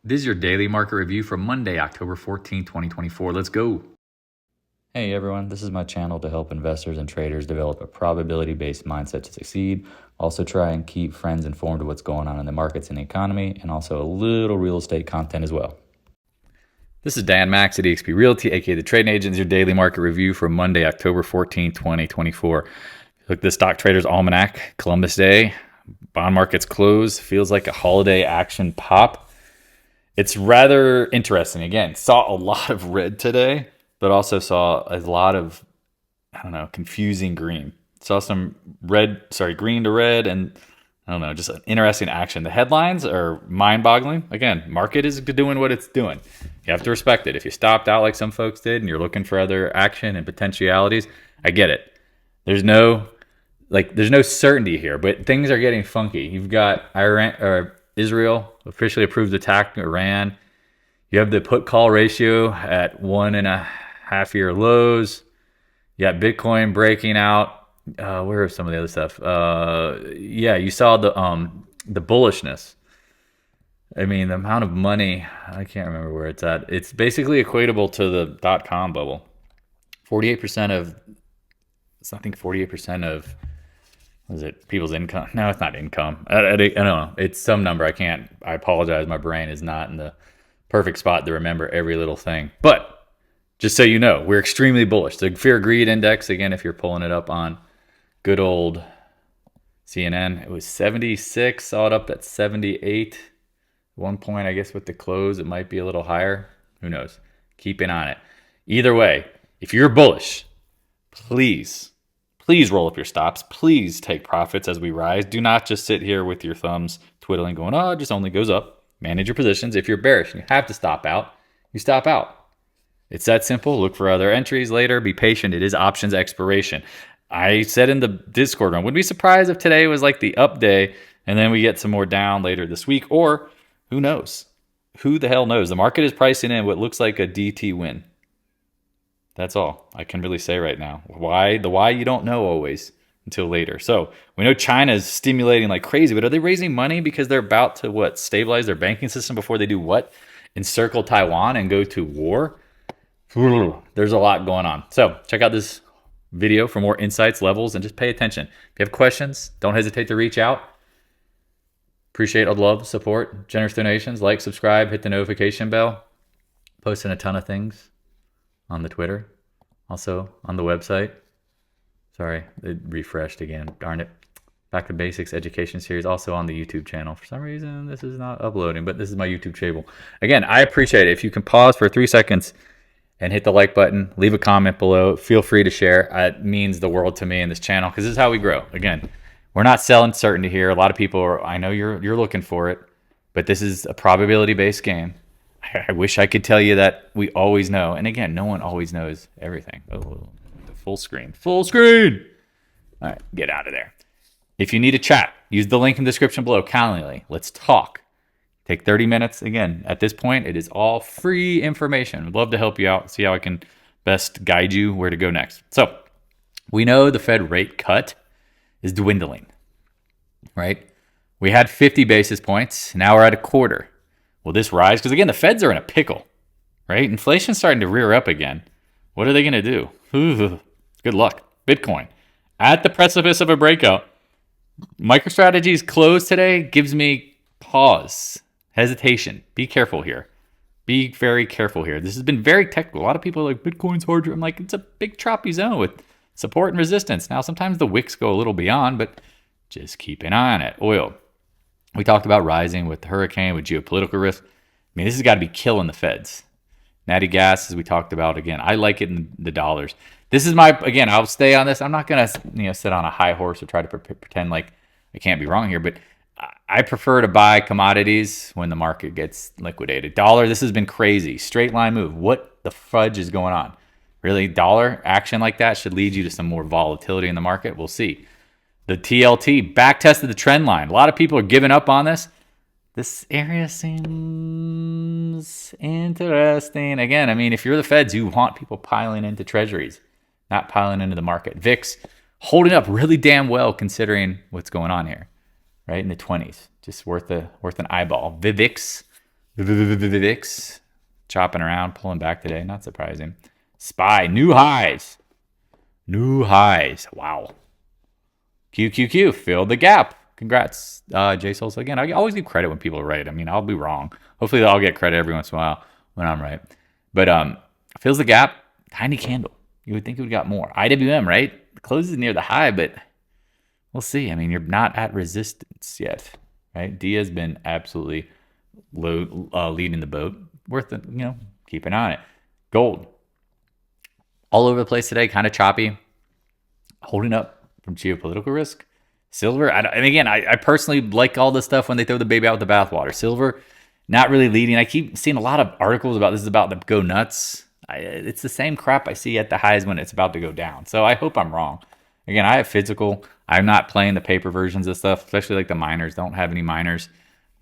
This is your daily market review for Monday, October 14, 2024. Let's go. Hey everyone, this is my channel to help investors and traders develop a probability-based mindset to succeed. Also try and keep friends informed of what's going on in the markets and the economy, and also a little real estate content as well. This is Dan Max at eXp Realty, aka The Trading Agent. This is your daily market review for Monday, October 14, 2024. Look, the Stock Traders Almanac, Columbus Day, bond markets close, feels like a holiday action pop. It's rather interesting. Again, saw a lot of red today, but also saw a lot of, confusing green. Saw some green to red, and just an interesting action. The headlines are mind-boggling. Again, market is doing what it's doing. You have to respect it. If you stopped out like some folks did and you're looking for other action and potentialities, I get it. There's no certainty here, but things are getting funky. You've got Israel officially approved attack Iran. You have the put-call ratio at 1.5-year lows. You got Bitcoin breaking out. Where are some of the other stuff? You saw the bullishness. I mean, the amount of money, I can't remember where it's at. It's basically equatable to the dot-com bubble. 48% of was it people's income? No, it's not income. I don't know. It's some number. I apologize. My brain is not in the perfect spot to remember every little thing. But just so you know, we're extremely bullish. The Fear Greed Index, again, if you're pulling it up on good old CNN, it was 76. Saw it up at 78. At one point, I guess with the close, it might be a little higher. Who knows? Keep an eye on it. Either way, if you're bullish, please roll up your stops. Please take profits as we rise. Do not just sit here with your thumbs twiddling going, it just only goes up. Manage your positions. If you're bearish and you have to stop out, you stop out. It's that simple. Look for other entries later. Be patient. It is options expiration. I said in the Discord room, wouldn't be surprised if today was like the up day and then we get some more down later this week, or who knows? Who the hell knows? The market is pricing in what looks like a DT win. That's all I can really say right now. Why you don't know always until later. So we know China is stimulating like crazy, but are they raising money because they're about to stabilize their banking system before they do what? Encircle Taiwan and go to war? There's a lot going on. So check out this video for more insights, levels, and just pay attention. If you have questions, don't hesitate to reach out. Appreciate all the love, support, generous donations. Like, subscribe, hit the notification bell. Posting a ton of things on the Twitter, also on the website. Sorry, it refreshed again. Darn it. Back to Basics Education Series, also on the YouTube channel. For some reason, this is not uploading, but this is my YouTube channel. Again, I appreciate it. If you can pause for 3 seconds and hit the like button, leave a comment below. Feel free to share. It means the world to me in this channel because this is how we grow. Again, we're not selling certainty here. A lot of people I know you're looking for it, but this is a probability-based game. I wish I could tell you that we always know. And again, no one always knows everything. Oh, full screen. Full screen! All right, get out of there. If you need a chat, use the link in the description below. Calendly. Let's talk. Take 30 minutes. Again, at this point, it is all free information. I'd love to help you out, see how I can best guide you where to go next. So we know the Fed rate cut is dwindling, right? We had 50 basis points. Now we're at a quarter. Will this rise? Because again, the Feds are in a pickle, right? Inflation's starting to rear up again. What are they going to do? Ooh, good luck. Bitcoin at the precipice of a breakout. MicroStrategy's close today gives me pause, hesitation. Be careful here. Be very careful here. This has been very technical. A lot of people are like, Bitcoin's hard. I'm like, it's a big choppy zone with support and resistance. Now, sometimes the wicks go a little beyond, but just keep an eye on it. Oil. We talked about rising with the hurricane, with geopolitical risk. I mean, this has got to be killing the Feds. Natty gas, as we talked about, again, I like it in the dollars. This is again, I'll stay on this. I'm not going to sit on a high horse or try to pretend like I can't be wrong here, but I prefer to buy commodities when the market gets liquidated. Dollar, this has been crazy. Straight line move. What the fudge is going on? Really, dollar action like that should lead you to some more volatility in the market. We'll see. The TLT back tested the trend line. A lot of people are giving up on this. This area seems interesting. Again, I mean, if you're the Feds, you want people piling into treasuries, not piling into the market. VIX holding up really damn well considering what's going on here, right? In the 20s. Just worth an eyeball. VIX VIX chopping around, pulling back today. Not surprising. SPY, new highs. New highs. Wow. QQQ, filled the gap. Congrats, JSOL. Again, I always give credit when people are right. I mean, I'll be wrong. Hopefully, I'll get credit every once in a while when I'm right. But fills the gap. Tiny candle. You would think it would got more. IWM, right? Closes near the high, but we'll see. I mean, you're not at resistance yet, right? D has been absolutely leading the boat. Worth it, keep an eye on it. Gold, all over the place today, kind of choppy, holding up from geopolitical risk. Silver, and again, I personally like all this stuff when they throw the baby out with the bathwater. Silver, not really leading. I keep seeing a lot of articles about this is about to go nuts. It's the same crap I see at the highs when it's about to go down. So I hope I'm wrong. Again, I have physical. I'm not playing the paper versions of stuff, especially like the miners. Don't have any miners.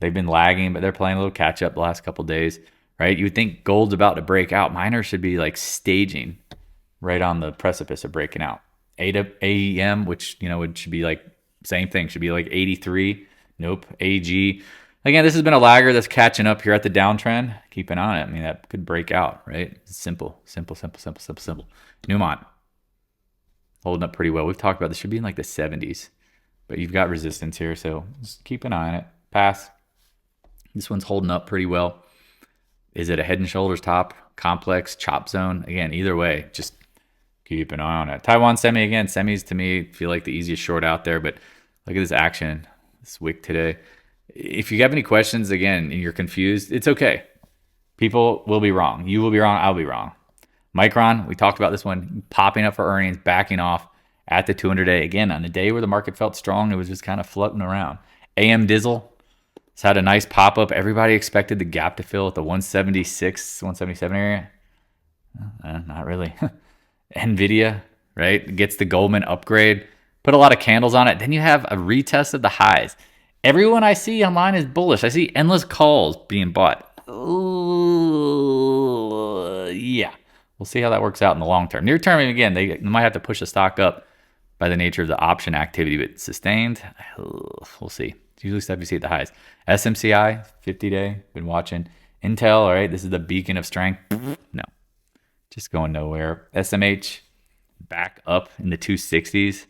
They've been lagging, but they're playing a little catch up the last couple of days, right? You would think gold's about to break out. Miners should be like staging right on the precipice of breaking out. AEM, which, it should be like same thing, should be like 83. Nope. AG. Again, this has been a lagger that's catching up here at the downtrend. Keep an eye on it. I mean, that could break out, right? Simple. Newmont, holding up pretty well. We've talked about this. Should be in like the 70s, but you've got resistance here, so just keep an eye on it. Pass. This one's holding up pretty well. Is it a head and shoulders top, complex, chop zone? Again, either way, just keep an eye on it. Taiwan semi, again, semis to me feel like the easiest short out there, but look at this action, this wick today. If you have any questions, again, and you're confused, it's okay. People will be wrong. You will be wrong. I'll be wrong. Micron, we talked about this one, popping up for earnings, backing off at the 200-day. Again, on the day where the market felt strong, it was just kind of floating around. AMZN has had a nice pop-up. Everybody expected the gap to fill at the 176, 177 area. Not really. NVDA, right, gets the Goldman upgrade. Put a lot of candles on it. Then you have a retest of the highs. Everyone I see online is bullish. I see endless calls being bought. Yeah. We'll see how that works out in the long term. Near term, again, they might have to push the stock up by the nature of the option activity, but sustained, we'll see. It's usually stuff you see at the highs. SMCI, 50-day, been watching. Intel, all right, this is the beacon of strength. No, just going nowhere. SMH, back up in the 260s.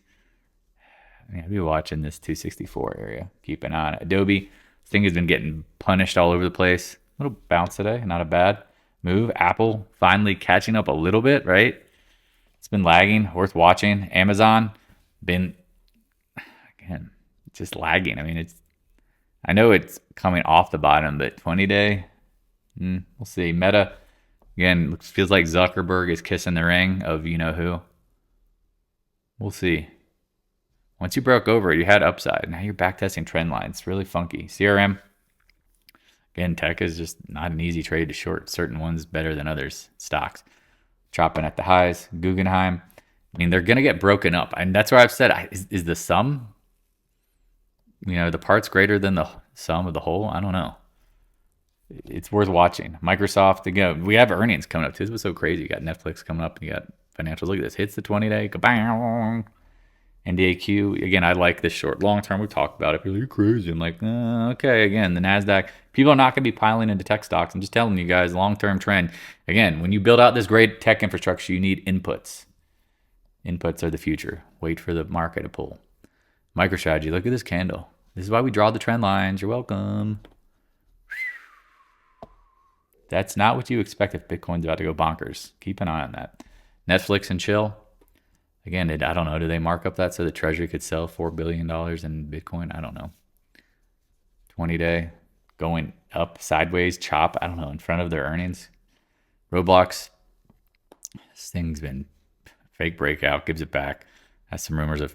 I mean, I'll be watching this 264 area. Keep an eye on it. Adobe, this thing has been getting punished all over the place. A little bounce today, not a bad move. Apple finally catching up a little bit, right? It's been lagging, worth watching. Amazon, been, again, just lagging. I mean, I know it's coming off the bottom, but 20-day, we'll see. Meta, again, feels like Zuckerberg is kissing the ring of you-know-who. We'll see. Once you broke over it, you had upside. Now you're back testing trend lines. It's really funky. CRM, again, tech is just not an easy trade to short. Certain ones better than others. Stocks chopping at the highs. Guggenheim, I mean, they're going to get broken up. And that's where I've said, is the sum, the parts greater than the sum of the whole? I don't know. It's worth watching. Microsoft, again, we have earnings coming up too. This was so crazy. You got Netflix coming up and you got financials. Look at this. Hits the 20-day. Kabang. NDAQ, again, I like this short. Long term, we talked about it. People are like, you're crazy. I'm like, okay. Again, the Nasdaq, people are not going to be piling into tech stocks. I'm just telling you guys, long-term trend. Again, when you build out this great tech infrastructure, you need inputs. Inputs are the future. Wait for the market to pull. MicroStrategy, look at this candle. This is why we draw the trend lines. You're welcome. That's not what you expect if Bitcoin's about to go bonkers. Keep an eye on that. Netflix and chill. Again, I don't know. Do they mark up that so the Treasury could sell $4 billion in Bitcoin? I don't know. 20-day going up sideways, chop. I don't know, in front of their earnings. Roblox, this thing's been fake breakout, gives it back. Has some rumors of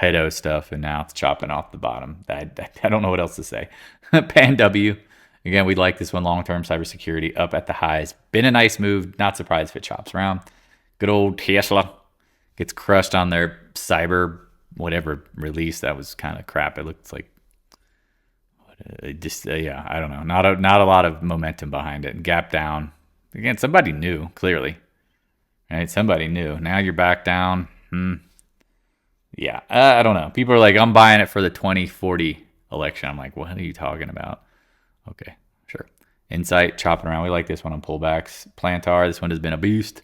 pedo stuff, and now it's chopping off the bottom. I don't know what else to say. Pan W, again, we like this one long-term. Cybersecurity up at the highs. Been a nice move. Not surprised if it chops around. Good old TSLA gets crushed on their cyber whatever release. That was kind of crap. It looks like I don't know. Not a lot of momentum behind it. Gap down. Again, somebody knew, clearly. Right? Somebody knew. Now you're back down. Yeah, I don't know. People are like, I'm buying it for the 2040 election. I'm like, what are you talking about? Okay, sure. Insight chopping around. We like this one on pullbacks. Plantar, this one has been a beast.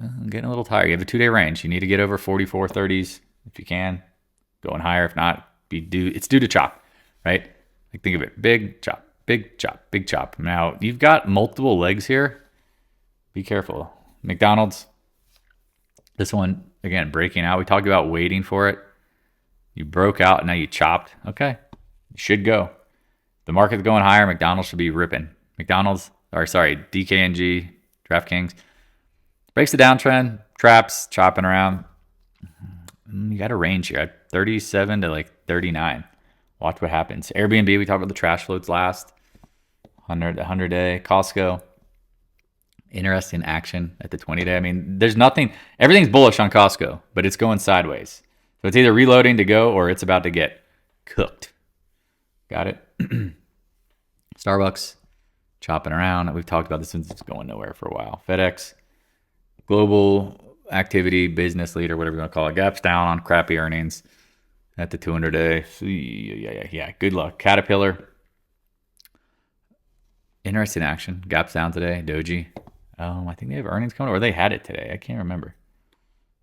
I'm getting a little tired. You have a 2-day range. You need to get over 44.30s if you can. Going higher. If not, it's due to chop, right? Like think of it. Big chop, big chop, big chop. Now, you've got multiple legs here. Be careful. McDonald's. This one, again, breaking out. We talked about waiting for it. You broke out. Now you chopped. Okay. You should go. The market's going higher. McDonald's should be ripping. DKNG, DraftKings. Breaks the downtrend. Traps, chopping around. You got a range here at 37 to like 39. Watch what happens. Airbnb, we talked about the trash floats last. 100-day. Costco. Interesting action at the 20-day. I mean, there's nothing. Everything's bullish on Costco, but it's going sideways. So it's either reloading to go or it's about to get cooked. Got it? Starbucks, chopping around. We've talked about this since it's going nowhere for a while. FedEx, global activity, business leader, whatever you want to call it. Gaps down on crappy earnings at the 200-day. Yeah. Good luck. Caterpillar, interesting action. Gaps down today. Doji. I think they have earnings coming, or they had it today. I can't remember.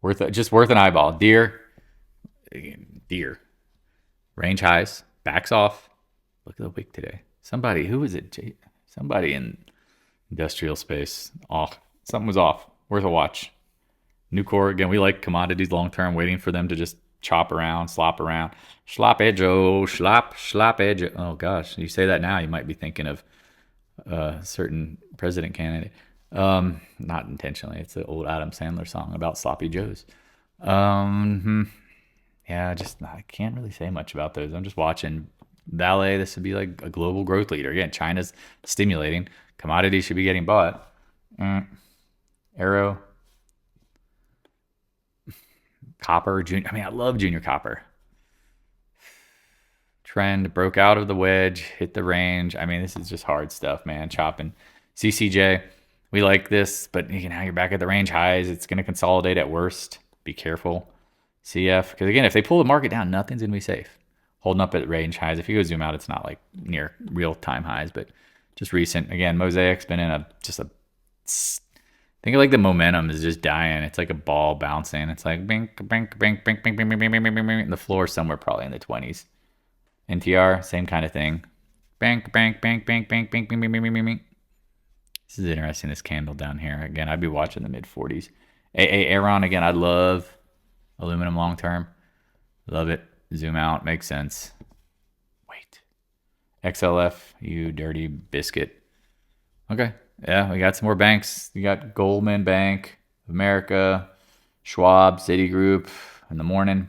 Worth an eyeball. Deere. Range highs. Backs off. Look at the wick today. Somebody, who is it? Somebody in industrial space. Off. Something was off. Worth a watch. Nucor, again, we like commodities long term, waiting for them to just chop around, slop around. Slop edge-o, slop edge. Oh gosh, you say that now, you might be thinking of a certain president candidate. Not intentionally. It's an old Adam Sandler song about sloppy joes. Yeah, I can't really say much about those. I'm just watching VALE. This would be like a global growth leader. Again, China's stimulating. Commodities should be getting bought. Arrow. Copper. I love junior copper. Trend broke out of the wedge, hit the range. This is just hard stuff, man. Chopping. CCJ. We like this, but now you're back at the range highs. It's going to consolidate at worst. Be careful. CF, because again, if they pull the market down, nothing's going to be safe. Holding up at range highs. If you go zoom out, it's not like near real-time highs, but just recent. Again, Mosaic's been in think of like the momentum is just dying. It's like a ball bouncing. It's like bink, bink, bink, bink, bink, bink, bink, bink, bink, bink. The floor is somewhere probably in the 20s. NTR, same kind of thing. Bank, bank, bank, bank, bank, bank, bank, bank, bank, bank, bank. This is interesting, this candle down here. Again, I'd be watching the mid-40s. Aaron, again, I love aluminum long term. Love it. Zoom out. Makes sense. Wait. XLF, you dirty biscuit. Okay. Yeah, we got some more banks. You got Goldman Bank, America, Schwab, Citigroup in the morning.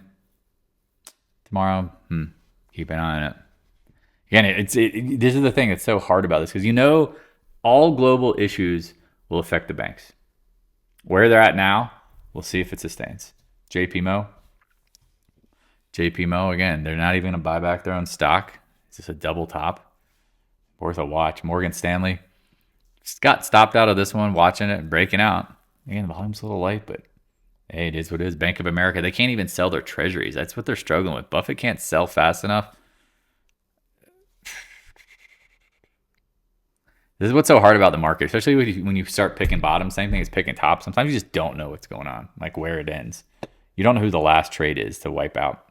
Tomorrow, keep an eye on it. Again, this is the thing that's so hard about this, because all global issues will affect the banks. Where they're at now, we'll see if it sustains. JPMO, again, they're not even going to buy back their own stock. It's just a double top. Worth a watch. Morgan Stanley just got stopped out of this one, watching it and breaking out. Again, the volume's a little light, but hey, it is what it is. Bank of America, they can't even sell their treasuries. That's what they're struggling with. Buffett can't sell fast enough. This is what's so hard about the market, especially when you start picking bottom. Same thing as picking top. Sometimes you just don't know what's going on, like where it ends. You don't know who the last trade is to wipe out.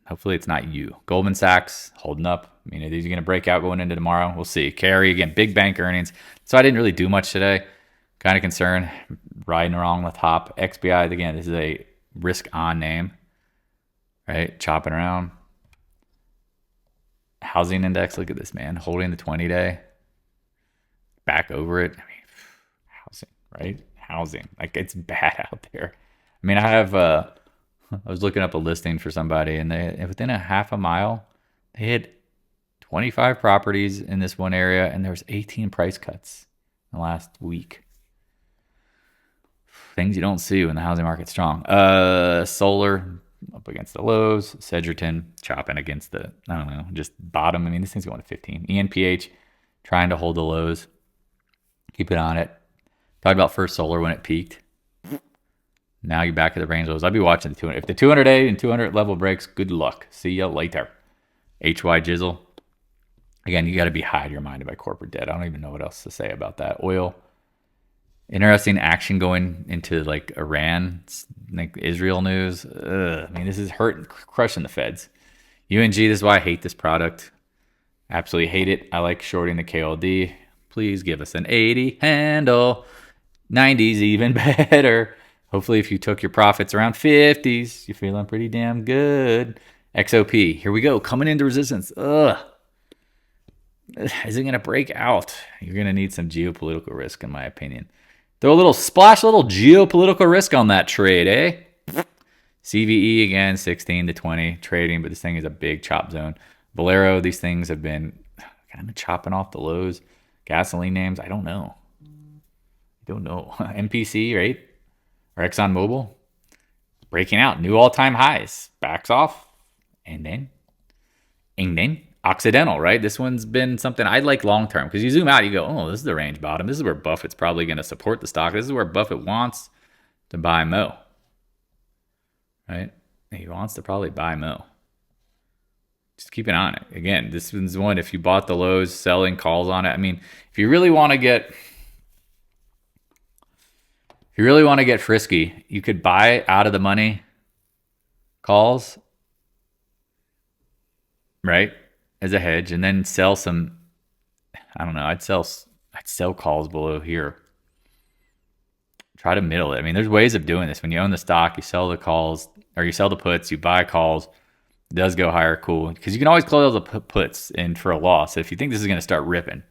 Hopefully it's not you. Goldman Sachs holding up. Are these going to break out going into tomorrow? We'll see. Carry, again, big bank earnings. So I didn't really do much today. Kind of concerned. Riding along the top. XBI, again, this is a risk on name. Right? Chopping around. Housing index, look at this, man. Holding the 20-day. Back over it. Housing, right? Housing. Like, it's bad out there. I was looking up a listing for somebody, and within a half a mile, they had 25 properties in this one area, and there was 18 price cuts in the last week. Things you don't see when the housing market's strong. Solar up against the lows. Sedgerton chopping against the, just bottom. This thing's going to 15. ENPH trying to hold the lows. Keep it on it. Talked about First Solar when it peaked. Now you're back at the range lows. I'd be watching the 200. If the 200-day and 200 level breaks, good luck. See you later. HY Jizzle. Again, you got to be high-minded by corporate debt. I don't even know what else to say about that. Oil, interesting action going into like Iran, like Israel news. I mean, this is crushing the Feds. UNG, this is why I hate this product. Absolutely hate it. I like shorting the KLD. Please give us an 80 handle. 90s even better. Hopefully, if you took your profits around 50s, you're feeling pretty damn good. XOP, here we go. Coming into resistance. Ugh. Is it going to break out? You're going to need some geopolitical risk, in my opinion. Throw a little geopolitical risk on that trade, eh? CVE again, 16 to 20 trading, but this thing is a big chop zone. Valero, these things have been kind of chopping off the lows. Gasoline names, I don't know. MPC, right? Or ExxonMobil, breaking out, new all-time highs, backs off, and then Occidental, right? This one's been something I like long-term because you zoom out, you go, oh, this is the range bottom. This is where Buffett's probably going to support the stock. This is where Buffett wants to buy Mo, right? He wants to probably buy Mo. Just keep an eye on it. Again, this one's one, if you bought the lows, selling calls on it. I mean, if you really want to get frisky, you could buy out of the money calls, right, as a hedge, and then sell some. I don't know. I'd sell calls below here. Try to middle it. I mean, there's ways of doing this. When you own the stock, you sell the calls, or you sell the puts, you buy calls. It does go higher, cool, because you can always close the puts in for a loss. If you think this is going to start ripping,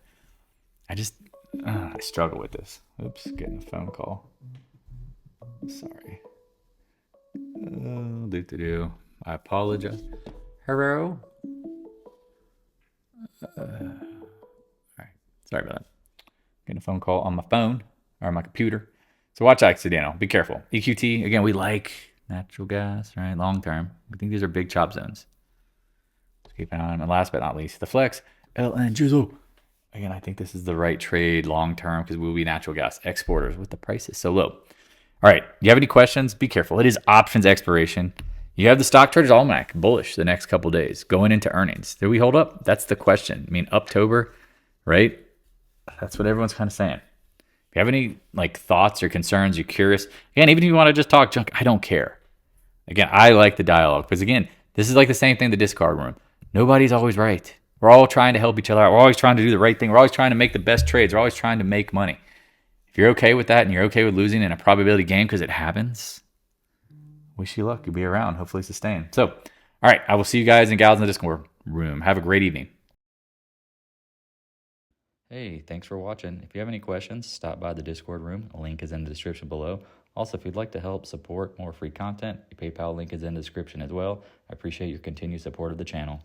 I struggle with this. Oops, getting a phone call. Sorry. I apologize. Hello. All right. Sorry about that. Getting a phone call on my phone or my computer. So watch Occidental. Be careful. EQT, again, we like natural gas, right? Long term. We think these are big chop zones. Just keep an eye on them. And last but not least, the Flex, LNG. Again, I think this is the right trade long term because we'll be natural gas exporters with the prices so low. All right. You have any questions? Be careful. It is options expiration. You have the Stock Traders Almanac bullish the next couple days going into earnings. Did we hold up? That's the question. I mean, Uptober, right? That's what everyone's kind of saying. If you have any like thoughts or concerns, you're curious. Again, even if you want to just talk junk, I don't care. Again, I like the dialogue because again, this is like the same thing, the discard room. Nobody's always right. We're all trying to help each other out. We're always trying to do the right thing. We're always trying to make the best trades. We're always trying to make money. If you're okay with that and you're okay with losing in a probability game because it happens, wish you luck. You'll be around. Hopefully sustain. So, all right. I will see you guys and gals in the Discord room. Have a great evening. Hey, thanks for watching. If you have any questions, stop by the Discord room. A link is in the description below. Also, if you'd like to help support more free content, your PayPal link is in the description as well. I appreciate your continued support of the channel.